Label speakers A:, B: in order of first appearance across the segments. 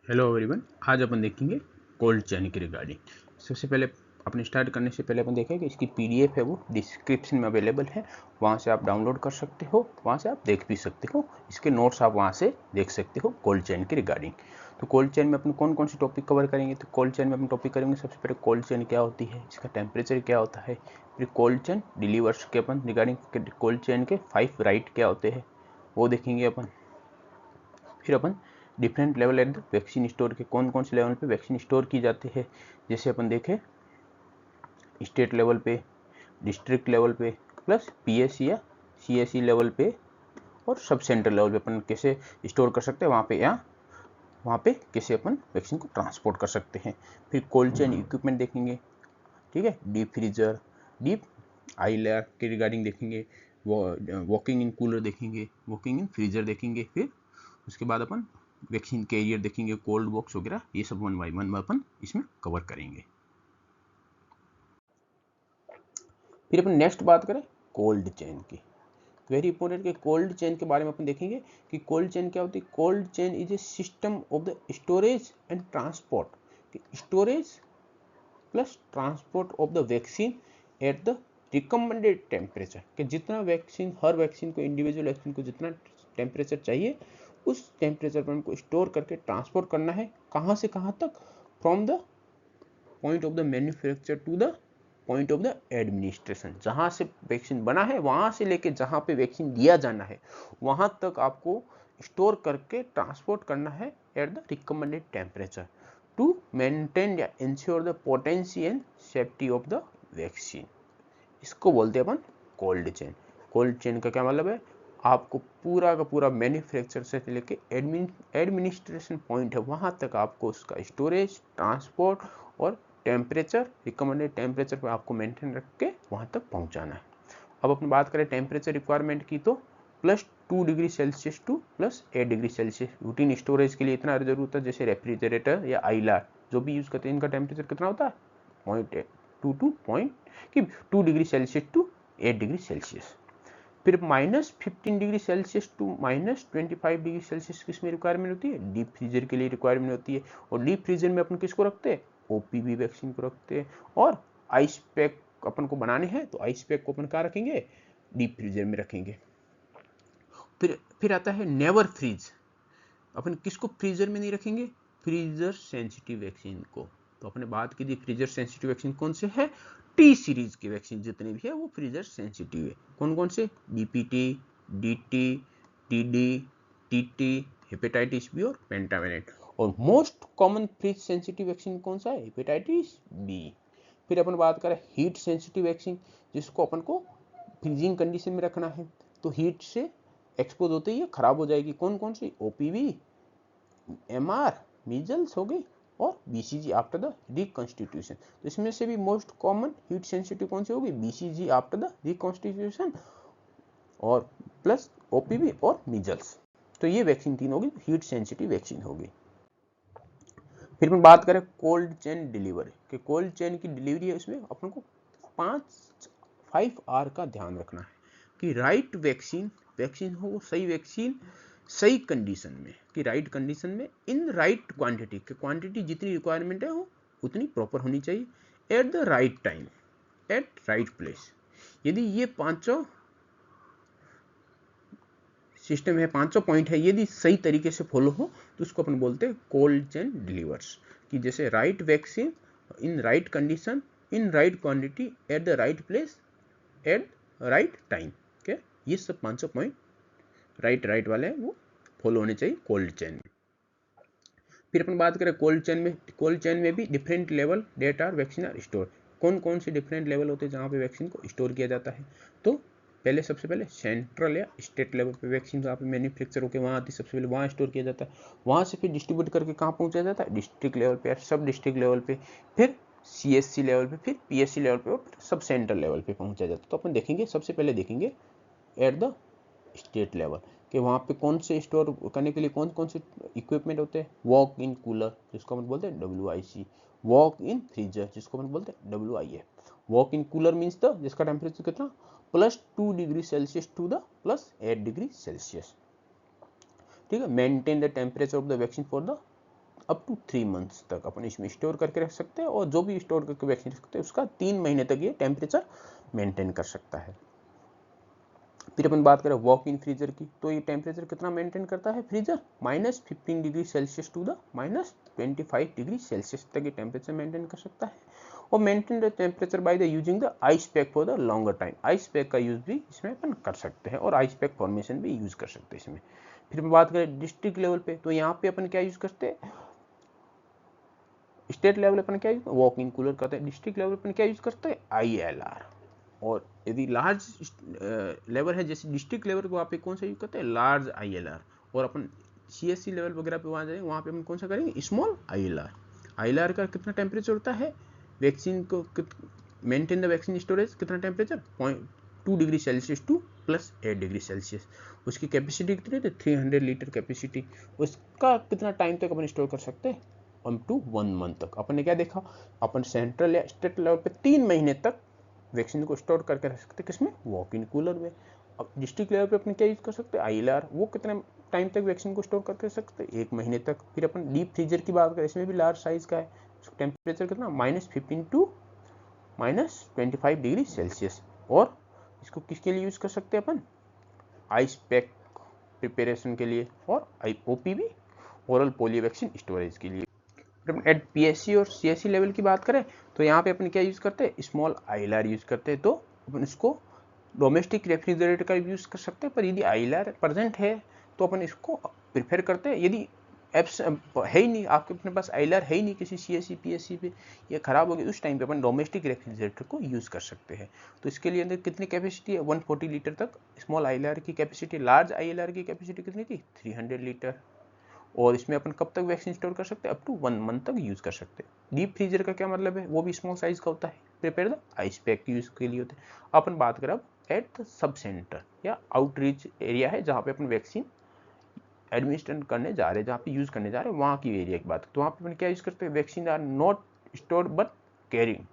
A: Hello everyone, आज अपन देखेंगे cold chain के रिगार्डिंग। सबसे पहले अपने स्टार्ट करने से पहले अपन देखेंगे इसकी पीडीएफ है वो डिस्क्रिप्शन में अवेलेबल है, वहाँ से आप डाउनलोड कर सकते हो, वहाँ से आप देख भी सकते हो, इसके नोट्स आप वहाँ से देख सकते हो कोल्ड चेन के रिगार्डिंग। तो कोल्ड चेन में अपन कौन कौन से टॉपिक कवर करेंगे, तो कोल्ड चेन में अपन टॉपिक करेंगे सबसे पहले कोल्ड चेन क्या होती है, इसका टेम्परेचर क्या होता है, फिर कोल्ड चेन डिलीवर्स के अपन रिगार्डिंग कोल्ड चेन के 5 राइट क्या होते हैं वो देखेंगे अपन। फिर अपन different level at the vaccine store के कौन कौन से लेवल पे वैक्सीन स्टोर की जाती है, जैसे अपन देखें स्टेट लेवल पे, डिस्ट्रिक्ट लेवल पे, प्लस पीएससी या सीएससी लेवल पे और सब सेंटर लेवल पे अपन कैसे स्टोर कर सकते हैं वहाँ पे, या वहाँ पे कैसे अपन वैक्सीन को ट्रांसपोर्ट कर सकते हैं। फिर कोल्ड चेन इक्विपमेंट देखेंगे, ठीक है, डीप फ्रीजर, डीप आइलर के रिगार्डिंग देखेंगे, वॉकिंग इन कूलर देखेंगे, वॉकिंग इन फ्रीजर देखेंगे, फिर उसके बाद अपन वैक्सीन कैरियर देखेंगे, कोल्ड बॉक्स वगैरह, ये सब वन बाय वन अपन इसमें कवर करेंगे। फिर अपन नेक्स्ट बात करें कोल्ड चेन की, वेरी इंपॉर्टेंट कि कोल्ड चेन के बारे में अपन देखेंगे कि कोल्ड चेन क्या होती है। Cold chain is a system of the storage and transport, storage plus transport of the vaccine eight the recommended temperature, कि जितना वैक्सीन, हर वैक्सीन को, इंडिविजुअल वैक्सीन को जितना टेम्परेचर चाहिए उस टेम्परेचर पर उनको स्टोर करके ट्रांसपोर्ट करना है। कहाँ से कहाँ तक, from the point of the manufacture to the point of the administration, जहाँ से वैक्सीन बना है वहाँ से लेके जहाँ पे वैक्सीन दिया जाना है वहाँ तक आपको स्टोर करके ट्रांसपोर्ट करना है at the recommended temperature to maintain या ensure the potency and safety of the vaccine. इसको बोलते हैं अपन कोल्ड चेन। कोल्ड चेन का क्या मतलब है, आपको पूरा का पूरा मैन्युफैक्चर से लेके एडमिनिस्ट्रेशन पॉइंट है वहाँ तक आपको उसका स्टोरेज, ट्रांसपोर्ट और टेम्परेचर, रिकमेंडेड टेम्परेचर पर आपको मेंटेन रख के वहाँ तक पहुँचाना है। अब अपन बात करें टेम्परेचर रिक्वायरमेंट की, तो +2 degree Celsius to +8 degree Celsius routine storage के लिए इतना जरूरत होता है। जैसे रेफ्रिजरेटर या आईलार जो भी यूज़ करते हैं, इनका टेम्परेचर कितना होता है, 2 degree Celsius to 8 degree Celsius. फिर -15 degree Celsius to -25 degree Celsius किसमें रिक्वायरमेंट होती है, डीप फ्रीजर के लिए रिक्वायरमेंट होती है। और डीप फ्रीजर में अपन किसको रखते हैं, ओपीवी वैक्सीन को रखते हैं। और आइस पैक अपन को बनाने हैं तो आइस पैक को अपन कहाँ रखेंगे, डीप फ्रीजर में रखेंगे। फिर आता है नेवर फ्रीज, अपन किसको फ्रीजर में नहीं रखेंगे, फ्रीजर सेंसिटिव वैक्सीन को। तो अपने बात की थी फ्रीजर सेंसिटिव वैक्सीन कौन से है, टी सीरीज की वैक्सीन जितनी भी है वो फ्रीजर सेंसिटिव है। कौन कौन से, DPT, DT, TD, TT, hepatitis B और पेंटावेलेंट। और most common freeze sensitive vaccine कौन सा है, हेपेटाइटिस बी। फिर अपन बात करें हीट सेंसिटिव वैक्सीन, जिसको अपन को फ्रीजिंग कंडीशन में रखना है, तो हीट से एक्सपोज होते ही खराब हो जाएगी। कौन कौन सी, ओपीवी, एमआर, मीजल्स हो गई, और बीसीजी आफ्टर द रिकॉन्स्टिट्यूशन। तो इसमें से भी मोस्ट कॉमन हीट सेंसिटिव कौन सी होगी, बीसीजी आफ्टर द रिकॉन्स्टिट्यूशन और प्लस ओपीवी और मीजल्स। तो ये वैक्सीन 3 होगी, हीट सेंसिटिव वैक्सीन होगी। फिर हम बात करें कोल्ड चेन डिलीवरी, कि कोल्ड चेन की डिलीवरी है, इसमें अपन को 5 आर का ध्यान रखना है कि राइट वैक्सीन हो, सही वैक्सीन सही कंडीशन में, कि राइट कंडीशन में, इन राइट क्वांटिटी, कि क्वांटिटी जितनी रिक्वायरमेंट है वो उतनी प्रॉपर होनी चाहिए, at the right time, at right place. यदि ये 5 सिस्टम है, 500 पॉइंट है, यदि सही तरीके से फॉलो हो तो उसको अपन बोलते हैं कोल्ड चेन डिलीवर्स, कि जैसे right vaccine in right condition in right quantity eight the right place at right time. क्या ये सब 500 पॉइंट राइट वाले हैं वो फॉलो होने चाहिए कोल्ड चेन में। फिर अपन बात करें कोल्ड चेन में भी different level that are vaccine are store. कौन कौन से डिफरेंट लेवल होते हैं जहाँ पे वैक्सीन को स्टोर किया जाता है, तो सबसे पहले सेंट्रल या स्टेट लेवल पे वैक्सीन जहाँ पे मैन्युफैक्चर होकर वहाँ आती है, सबसे पहले वहाँ स्टोर किया जाता है। वहाँ से फिर डिस्ट्रीब्यूट करके कहाँ पहुँचाया जाता है, डिस्ट्रिक्ट लेवल पे या सब डिस्ट्रिक्ट लेवल पे, फिर सीएससी लेवल पे, फिर पीएससी लेवल पे और सब सेंट्रल लेवल पे पहुँचाया जाता है। तो अपन देखेंगे, सबसे पहले देखेंगे एट द स्टेट लेवल, कि वहाँ पे कौन से स्टोर करने के लिए कौन कौन से इक्विपमेंट होते हैं। वॉक इन कूलर जिसको अपन बोलते हैं WIC, वॉक इन फ्रीजर जिसको अपन बोलते हैं WIF। Walk in cooler means the जिसका टेम्परेचर कितना, +2 degree Celsius to the +8 degree Celsius, ठीक है। Maintain the temperature of the vaccine for the up to 3 months तक अपन इसमें स्टोर करके रख सकते हैं, और जो भी स्टोर करके वैक्सीन रख सकते हैं उसका 3 महीने तक ये टेम्परेचर मेंटेन कर सकता है। फिर अपन बात करें वॉक इन फ्रीजर की, तो ये टेम्परेचर कितना मेंटेन करता है freezer, -15 degree Celsius to the -25 degree Celsius तक ये टेम्परेचर मेंटेन कर सकता है। और maintain the temperature by the using the ice pack for the longer time, ice pack का यूज भी इसमें अपन कर सकते हैं, और आइस पैक फॉर्मेशन भी यूज कर सकते हैं इसमें। फिर हम बात करें डिस्ट्रिक्ट लेवल पे, तो यहाँ पे अपन क्या यूज करते हैं, स्टेट लेवल अपन क्या यूज वॉक इन कूलर करते हैं, डिस्ट्रिक्ट लेवल अपन क्या यूज करते हैं ILR, और यदि लार्ज लेवल है जैसे डिस्ट्रिक्ट लेवल को आप कौन सा यूज करते हैं, लार्ज ILR, और अपन CSC लेवल वगैरह पे वहाँ जाएंगे वहाँ पे हम कौन सा करेंगे, स्मॉल ILR। ILR का कितना टेम्परेचर होता है, वैक्सीन को मेंटेन द वैक्सीन स्टोरेज कितना temperature 0.2 degree Celsius to +8 degree Celsius. उसकी कैपेसिटी कितनी है, 300 लीटर कैपेसिटी। उसका कितना टाइम तक अपन स्टोर कर सकते हैं, अप टू 1 मंथ तक। अपन ने क्या देखा, अपन सेंट्रल या स्टेट लेवल पे 3 महीने तक वैक्सीन को स्टोर करके रख सकते हैं, किसमें, वॉक इन कूलर में। अब डिस्ट्रिक्ट लेवल पे अपन क्या यूज कर सकते हैं, ILR, वो कितने टाइम तक वैक्सीन को स्टोर करके रख सकते हैं, 1 महीने तक। फिर अपन डीप फ्रीजर की बात करें, इसमें भी लार्ज साइज का है, टेम्परेचर कितना -15 टू -25 डिग्री सेल्सियस। और इसको किसके लिए यूज कर सकते हैं अपन, आइस पैक प्रिपरेशन के लिए, और OPV oral polio vaccine storage के लिए। एट PSC और CSC लेवल की बात करें तो यहाँ पे अपन क्या यूज करते हैं, स्मॉल ILR यूज करते हैं। तो अपन इसको डोमेस्टिक रेफ्रिजरेटर का यूज कर सकते हैं, पर यदि ILR प्रेजेंट है तो अपन इसको प्रिफर करते हैं। यदि एप्स है ही नहीं, आपके अपने पास ILR है ही नहीं किसी CSC PSC पे, ये खराब हो गई, उस टाइम पे अपन डोमेस्टिक रेफ्रिजरेटर को यूज कर सकते हैं। तो इसके लिए अंदर कितनी कैपेसिटी है, 140 लीटर तक स्मॉल ILR की कैपेसिटी। लार्ज ILR की कैपेसिटी कितनी थी, 300 लीटर। और इसमें अपन कब तक वैक्सीन स्टोर कर सकते हैं, अप टू 1 मंथ तक यूज कर सकते हैं। डीप फ्रीजर का क्या मतलब है, वो भी स्मॉल साइज का होता है, prepare the ice pack use के लिए होते हैं। अपन बात करें अब एट द सब सेंटर या आउटरीच एरिया है, जहाँ पे अपन वैक्सीन एडमिनिस्ट्रेट करने जा रहे हैं, जहाँ पे यूज करने जा रहे हैं, वहाँ की एरिया की बात। तो वहाँ पे अपन क्या यूज करते हैं, vaccine are not store but carried,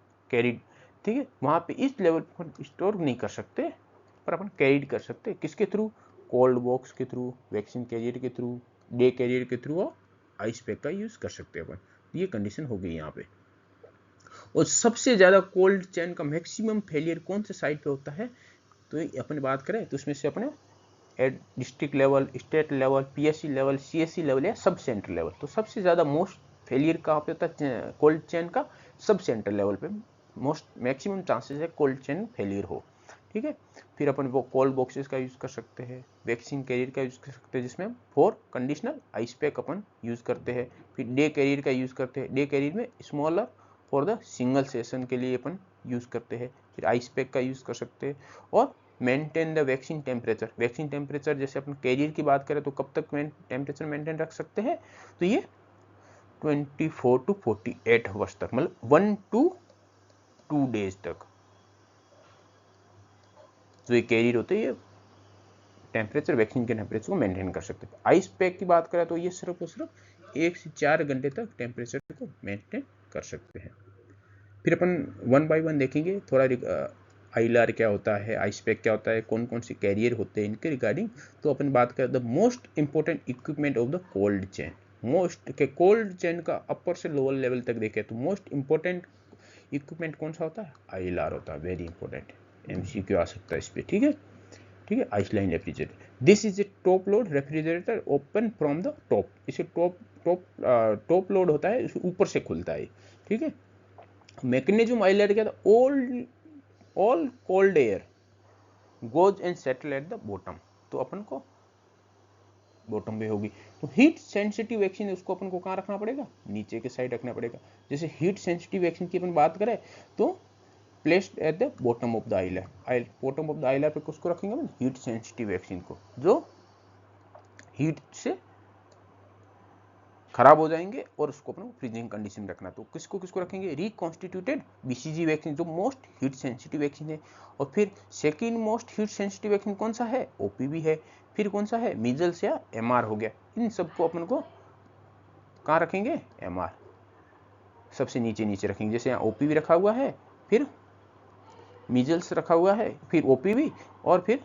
A: ठीक है। वहाँ पे इस लेवल पर स्टोर नहीं कर सकते, पर अपन कैरीड कर सकते हैं, किसके थ्रू, कोल्ड बॉक्स के थ्रू, वैक्सीन कैरियर के थ्रू, डे कैरियर के थ्रू, और आइस पैक का यूज कर सकते हैं अपन। ये कंडीशन हो गई यहाँ पे। और सबसे ज्यादा कोल्ड चेन का मैक्सिमम फेलियर कौन से साइड पे होता है, तो अपन बात करें तो उसमें से अपने at district level, state level, PSC level, CSC level या सब सेंटर लेवल। तो सबसे ज्यादा मोस्ट फेलियर कहाँ पे होता है, कोल्ड चेन का सब सेंटर लेवल पे मोस्ट मैक्सिमम चांसेस है कोल्ड चेन फेलियर हो, ठीक है। फिर अपन वो कोल्ड बॉक्सेस का यूज कर सकते हैं, वैक्सीन कैरियर का यूज कर सकते हैं, जिसमें 4 कंडीशनल आइस पैक अपन यूज करते हैं। फिर डे कैरियर का यूज करते हैं, डे कैरियर में smaller for the single session के लिए अपन यूज करते हैं। फिर आइस पैक का यूज कर सकते हैं। और maintain the vaccine temperature, vaccine temperature जैसे अपन कैरियर की बात करें तो कब तक टेम्परेचर मेंटेन रख सकते हैं, तो ये 24 टू 48 आवर्स तक, मतलब 1 to 2 डेज तक जो ये कैरियर होते हैं, ये टेम्परेचर वैक्सीन के टेम्परेचर को मेंटेन कर सकते हैं। आइस पैक की बात करें तो ये सिर्फ और सिर्फ 1 से 4 घंटे तक टेम्परेचर को मेंटेन कर सकते हैं। फिर अपन 1 बाय 1 देखेंगे थोड़ा, ILR क्या होता है, आइस पैक क्या होता है, कौन कौन से कैरियर होते हैं इनके रिगार्डिंग। तो अपन बात करें the most important equipment of the cold chain, most के कोल्ड चेन का अपर से लोअर लेवल तक देखें तो मोस्ट इंपॉर्टेंट इक्विपमेंट कौन सा होता है, ILR होता है। वेरी इंपॉर्टेंट, MCQ आ सकता है इस पर, ठीक है, ठीक है। Ice line refrigerator, this is a top load refrigerator open from the top, इसे टॉप लोड होता है, इसे ऊपर से खुलता है, ठीक है। मैकेनिज्म ILR क्या था, all cold air goes and settle at the bottom, तो अपन को बॉटम में होगी। तो हीट सेंसिटिव वैक्सीन उसको अपन को कहाँ रखना पड़ेगा, नीचे के साइड रखना पड़ेगा। जैसे हीट सेंसिटिव वैक्सीन की अपन बात करें तो placed at the bottom of the ILR, bottom of the ILR पे किसको रखेंगे, हीट सेंसिटिव वैक्सीन को, जो हीट से खराब हो जाएंगे, और उसको अपन फ्रीजिंग कंडीशन में रखना। तो किसको किसको रखेंगे, रिकॉन्स्टिट्यूटेड BCG वैक्सीन जो मोस्ट हीट सेंसिटिव वैक्सीन है। और फिर second most heat sensitive vaccine कौन सा है, OPV है। फिर कौन सा है, मीजल्स या MR हो गया। इन सबको अपन को कहाँ रखेंगे, MR सबसे नीचे नीचे रखेंगे। जैसे यहाँ OPV रखा हुआ है, फिर मीजल्स रखा हुआ है, फिर OPV, और फिर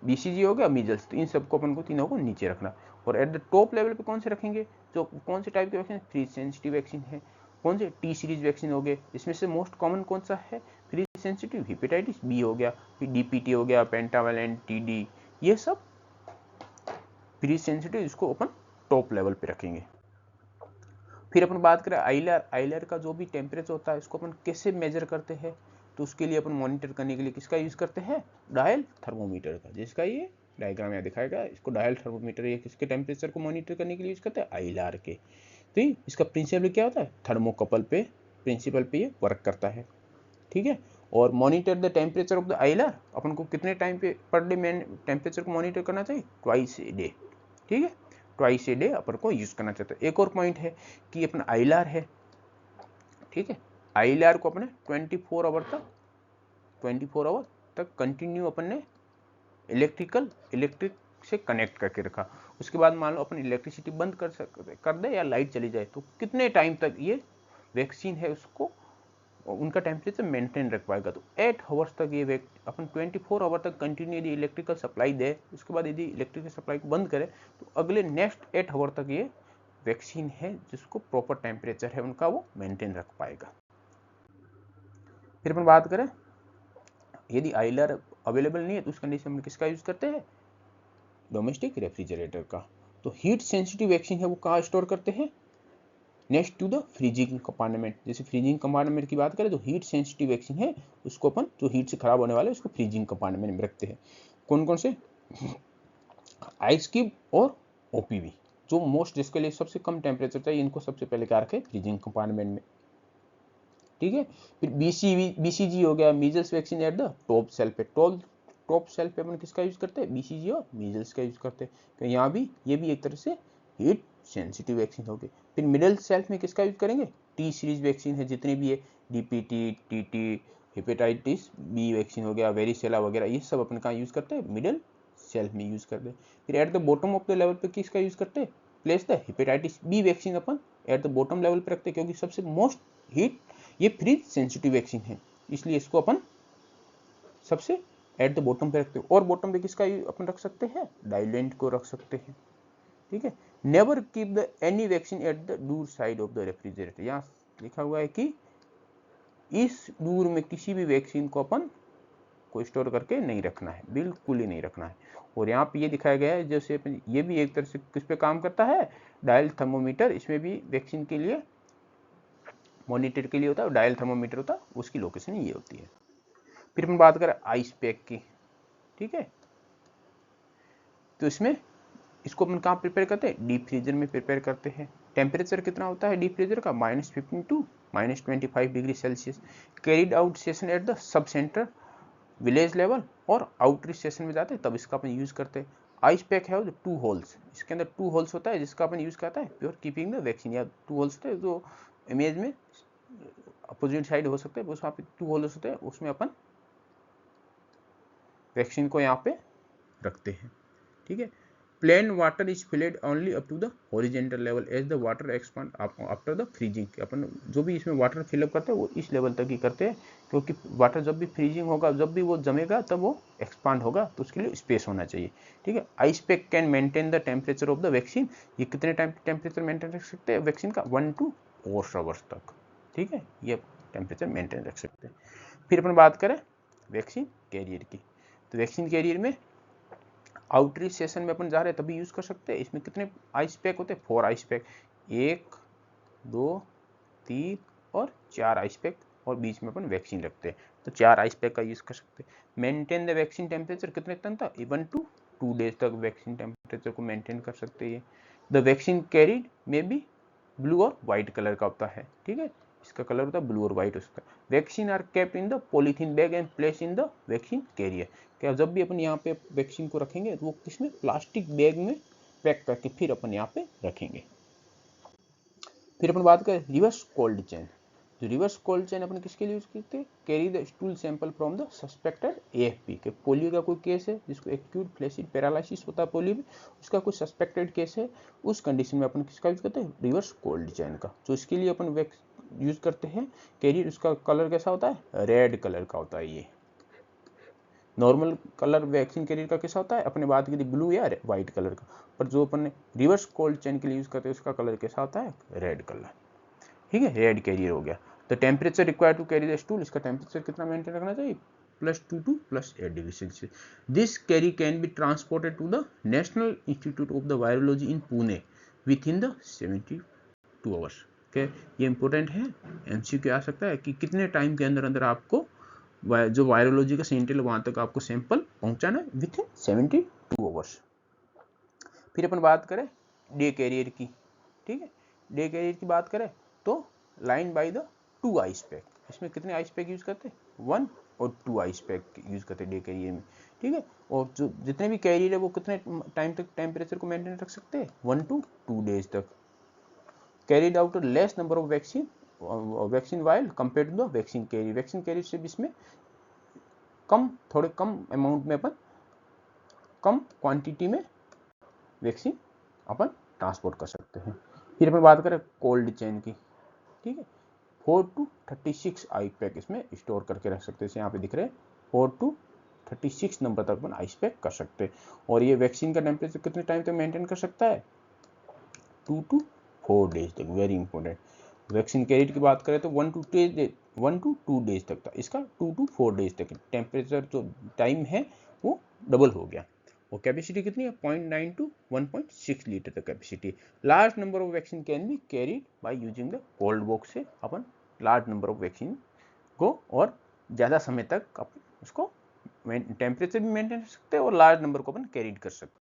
A: BCG हो गया, मीजल्स। तो इन सबको अपन को तीनों को नीचे रखना। और एट द टॉप लेवल पे कौन से रखेंगे, जो कौन से टाइप के वैक्सीन, फ्रीज सेंसिटिव वैक्सीन है। कौन से, टी सीरीज वैक्सीन हो गए। इसमें से मोस्ट कॉमन कौन सा है, फ्रीज सेंसिटिव हेपेटाइटिस बी हो गया, फिर डीपीटी हो गया, पेंटावैलेंट, टीडी, ये सब फ्रीज सेंसिटिव, इसको अपन टॉप लेवल पे रखेंगे। फिर अपन बात करें आईएलआर, आईएलआर का जो भी टेम्परेचर होता है इसको अपन कैसे मेजर करते हैं, तो उसके लिए अपन मॉनिटर करने के लिए किसका यूज करते हैं, डायल थर्मोमीटर का, जिसका ये डायग्राम यहाँ दिखाएगा, इसको डायल थर्मोमीटर, ये किसके टेम्परेचर को मॉनिटर करने के लिए यूज करते हैं, आईएलआर के। तो इसका प्रिंसिपल क्या होता है, थर्मोकपल पे प्रिंसिपल पे ये वर्क करता है, ठीक है। और monitor the temperature of the ILR, अपन को कितने टाइम पे पर डे में टेम्परेचर को मॉनिटर करना चाहिए, ट्वाइस ए डे, ठीक है, ट्वाइस ए डे अपन को यूज करना चाहते हैं। एक और पॉइंट है कि अपन आईएलआर है, ठीक है, आईएलआर को अपने 24 आवर तक कंटिन्यू अपन ने इलेक्ट्रिक से कनेक्ट करके रखा। उसके बाद मान लो अपन इलेक्ट्रिसिटी बंद कर दे या लाइट चली जाए, तो कितने टाइम तक ये वैक्सीन है उसको उनका टेम्परेचर मेंटेन रख पाएगा। तो 8 आवर्स तक ये अपन 24 आवर तक कंटिन्यू यदि इलेक्ट्रिकल सप्लाई दे, उसके बाद यदि इलेक्ट्रिकल सप्लाई को बंद करे, तो अगले नेक्स्ट 8 आवर तक ये वैक्सीन है जिसको प्रॉपर टेम्परेचर है उनका वो मेंटेन रख पाएगा। फिर अपन बात करें यदि आईएलआर अवेलेबल नहीं है तो उस कंडीशन में किसका यूज करते हैं, डोमेस्टिक रेफ्रिजरेटर का। तो हीट सेंसिटिव वैक्सीन है वो कहाँ स्टोर करते हैं, next to the freezing compartment. जैसे फ्रीजिंग कंपार्टमेंट की बात करें तो हीट सेंसिटिव वैक्सीन है उसको अपन जो हीट से खराब होने वाले उसको फ्रीजिंग कंपार्टमेंट में रखते हैं। कौन कौन से, आइस क्यूब और ओपीवी, जो मोस्ट जिसके लिए सबसे कम टेम्परेचर चाहिए इनको सबसे पहले क्या रखें, फ्रीजिंग कंपार्टमेंट में, ठीक है। फिर बीसीजी हो गया, measles vaccine at the top shelf पे। टॉप शेल्फ पे अपन किसका यूज करते हैं, बीसीजी और मीजल्स का यूज करते हैं। तो यहाँ भी ये भी एक तरह से हीट सेंसिटिव वैक्सीन हो गई। फिर मिडिल शेल्फ में किसका यूज करेंगे, टी सीरीज वैक्सीन है जितने भी है, DPT, TT, hepatitis B vaccine हो गया, वेरिसेला वगैरह, ये सब अपन कहाँ यूज करते हैं, मिडिल शेल्फ में यूज करते हैं। फिर at the bottom of the level पे किसका यूज करते हैं, place the hepatitis B vaccine अपन एट द बॉटम लेवल पे रखते हैं, क्योंकि सबसे मोस्ट हीट, ये फ्रीज सेंसिटिव वैक्सीन है इसलिए इसको अपन सबसे एट द बॉटम पे रखते हैं। और बॉटम पे किसका अपन रख सकते हैं, डाइलेंट को रख सकते हैं, ठीक है। Never keep the any vaccine at the दूर साइड ऑफ द रेफ्रिजरेटर। यहाँ लिखा हुआ है कि इस दूर में किसी भी वैक्सीन को अपन को स्टोर करके नहीं रखना है, बिल्कुल ही नहीं रखना है। और यहाँ पे ये दिखाया गया है जैसे ये भी एक तरह से किस पे काम करता है, डायल थर्मोमीटर, इसमें भी वैक्सीन के लिए मॉनिटर के लिए होता है, डायल थर्मोमीटर होता है, उसकी लोकेशन ये होती है। फिर हम बात करें आइस पैक की, ठीक है, तो इसमें इसको अपन कहाँ प्रिपेयर करते हैं, डीप फ्रीजर में प्रिपेयर करते हैं। टेम्परेचर कितना होता है डीप फ्रीजर का, -15 टू -25 degree Celsius. Carried out session at the sub centre village level और आउटरी सेशन में जाते हैं तब इसका अपन यूज करते हैं। आइस पैक है 2 होल्स, इसके अंदर 2 होल्स होता है जिसका अपन यूज करता है प्योर कीपिंग द वैक्सीन। या 2 होल्स होते हैं जो इमेज में अपोजिट साइड हो सकते हैं, बस वहाँ पे 2 होल्स होते हैं, उसमें अपन वैक्सीन को यहाँ पे रखते हैं, ठीक है। Plain water is filled only up to the horizontal level as the water expand after the freezing. अपन जो भी इसमें वाटर फिलअप करते हैं वो इस लेवल तक ही करते हैं, क्योंकि वाटर जब भी फ्रीजिंग होगा, जब भी वो जमेगा तब वो एक्सपांड होगा, तो उसके लिए स्पेस होना चाहिए, ठीक है। Ice pack can maintain the temperature of the vaccine. ये कितने टाइम टेम्परेचर मेंटेन रख सकते हैं वैक्सीन का, 1 to 4 आवर्स तक, ठीक है, ये टेम्परेचर मेंटेन रख सकते हैं। फिर अपन बात करें वैक्सीन कैरियर की, तो वैक्सीन कैरियर में आउटरीच सेशन में अपन जा रहे हैं तभी यूज कर सकते हैं। इसमें कितने आइस पैक होते हैं, 4 आइस पैक, 1 2 3 और 4 आइस पैक, और बीच में अपन वैक्सीन रखते हैं, तो 4 आइस पैक का यूज कर सकते हैं। मेंटेन द वैक्सीन टेम्परेचर कितने तक था, 1 to 2 डेज तक वैक्सीन टेम्परेचर को मेंटेन कर सकते हैं। द वैक्सीन कैरिड में भी ब्लू और व्हाइट कलर का होता है, ठीक है, इसका कलर होता है ब्लू और व्हाइट उसका। Vaccine are kept in the polythene bag and place in the vaccine carrier. क्या जब भी अपन यहाँ पे वैक्सीन को रखेंगे तो वो किसमें, प्लास्टिक बैग में पैक करके फिर अपन यहाँ पे रखेंगे। फिर अपन बात करें रिवर्स कोल्ड चेन। जो रिवर्स कोल्ड चेन अपन किसके लिए यूज करते हैं, carry the stool sample from the suspected AFP के। पोलियो का कोई केस है जिसको एक्यूट फ्लैसिड पैरालिसिस होता है पोलियो में, उसका कोई सस्पेक्टेड केस है, उस कंडीशन में अपन किसका यूज करते हैं, रिवर्स कोल्ड चेन का। जो इसके लिए अपन यूज करते हैं कैरियर, उसका कलर कैसा होता है, रेड कलर का होता है ये, नॉर्मल कलर वैक्सीन कैरियर का कैसा होता है, अपने बात की थी ब्लू या व्हाइट कलर का, पर जो अपन रिवर्स कोल्ड चेन के लिए यूज करते हैं उसका कलर कैसा होता है, रेड कलर। ठीक है, रेड कैरियर हो गया। तो temperature required to carry the stool, इसका टेम्परेचर कितना मेंटेन रखना चाहिए, +2 to +8 degree Celsius. This carry can be transported to the National Institute of the Virology in Pune within the 72 hours. Okay, ये important है, MCQ आ सकता है कि कितने टाइम के अंदर अंदर आपको जो वायरोलॉजी का सेंटर वहां तक आपको सैंपल पहुंचाना है, विथ इन 72 आवर्स। फिर अपन बात करें डे कैरियर की। ठीक है, डे कैरियर की बात करें तो line by the 2 ice pack, इसमें कितने आइस पैक यूज करते हैं, 1 और 2 आइस पैक यूज करते हैं डे कैरियर में। ठीक है, और जो जितने भी कैरियर है वो कितने टाइम तक टेम्परेचर को मेंटेन रख सकते हैं, 1 to 2 डेज तक। Carried out less number of vaccine while compare to the vaccine carrier से भी इसमें थोड़े कम अमाउंट में अपन कम क्वांटिटी में वैक्सीन अपन ट्रांसपोर्ट कर सकते हैं। फिर अपन बात करें कोल्ड चेन की। ठीक है, 4 to 36 आई पैक इसमें स्टोर करके रख सकते हैं, यहाँ पे दिख रहे हैं 4 to 36 नंबर तक अपन आइस पैक कर सकते हैं। और ये वैक्सीन का टेम्परेचर कितने टाइम तक मेंटेन कर सकता है, 2 to 4 डेज तक। Very important. वैक्सीन कैरियर की बात करें तो 1 to 2 डेज तक था, इसका 2 to 4 डेज तक टेम्परेचर जो टाइम है वो डबल हो गया। और कैपेसिटी कितनी है, 0.9 to 1.6 लीटर तक capacity. Large number of vaccine can be carried by using the cold box से अपन लार्ज नंबर ऑफ वैक्सीन को और ज़्यादा समय तक अपन उसको टेम्परेचर भी मेंटेन कर सकते हैं और लार्ज नंबर को अपन कैरीड कर सकते हैं।